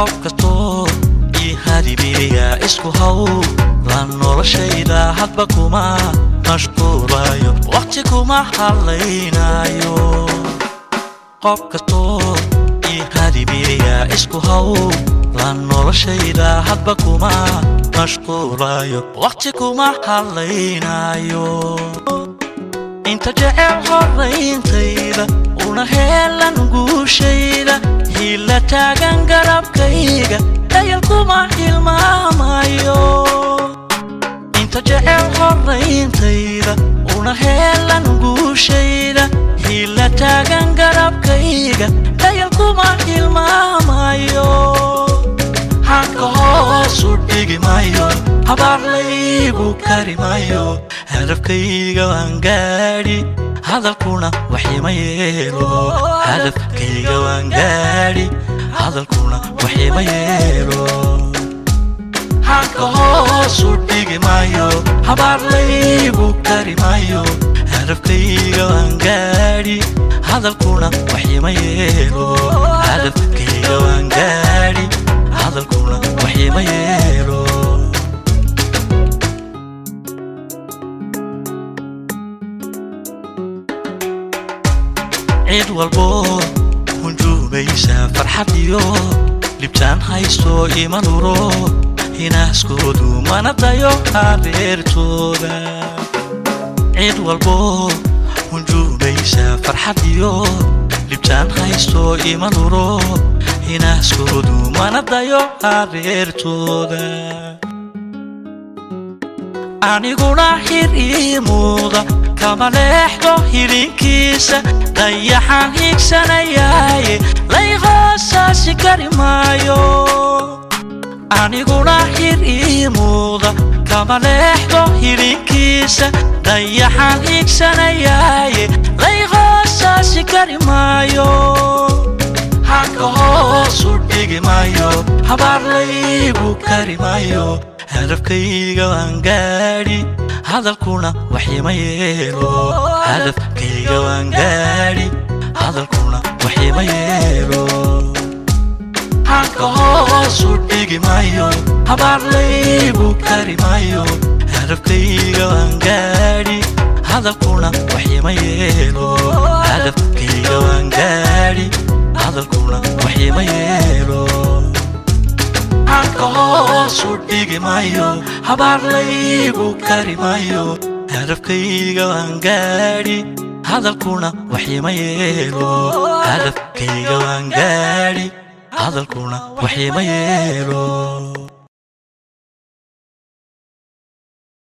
qof kasto ii hadibiya isku haw la noloshayda hadba kuma mashquulayo waqti kuma halaynayo qof kasto ii hadibiya isku haw la noloshayda hadba kuma mashquulayo waqti kuma halaynayo inta jecel horayntayda una helan guushayda hila taagan garabkayga dayal kuma hilmaamayo inta jecel horayntayda una helan guushayda hila taagan garabkayga dayal kuma hilmaamayo hanka hoosu dhigi maayo habaar laygu kari maayo hadafkayga waan gaadhi hadalkuna waxima yeelo hadafkayga waan gaadhi hadalkuna waxima yeelo hanka hoosu dhigi maayo habaar laygu kari maayo hadafkayga waan gaadhi hadalkuna waxima yeelo hadafkayga waan gaadhi hadalkuna waxima yeelo عيد والبو ونجوبيسا فرحتيو لبتان هايستو إيمان ورو هنا سكودو ما نضايو هاريرتودا عيد والبو ونجوبيسا فرحتيو لبتان هايستو إيمان ورو هنا سكودو ما نضايو هاريرتودا أنيقونا هيريمودا كما لحظة هيرينكيسا ضيحان هيكساناياي لايغاساسي كاريمايو أنيقونا هيريمودا كما لحظة هيرينكيسا ضيحان هيكساناياي لايغاساسي كاريمايو هاكا هوسو ديغي مايو habaar laygu kari maayo hadafkayga waan gaadhi hadalkuna waxima yeelo hadafkayga waan gaadhi hadalkuna waxima yeelo hanka hoosu dhigi maayo habaar laygu kari maayo hadafkayga waan gaadhi hadalkuna waxima yeelo hadafkayga waan gaadhi hadalkuna waxima yeelo hanka hoosu dhigi maayo habaar laygu kari maayo hadafkayga waan gaadhi hadalkuna waxima yeelo hadafkayga waan gaadhi hadalkuna waxima yeelo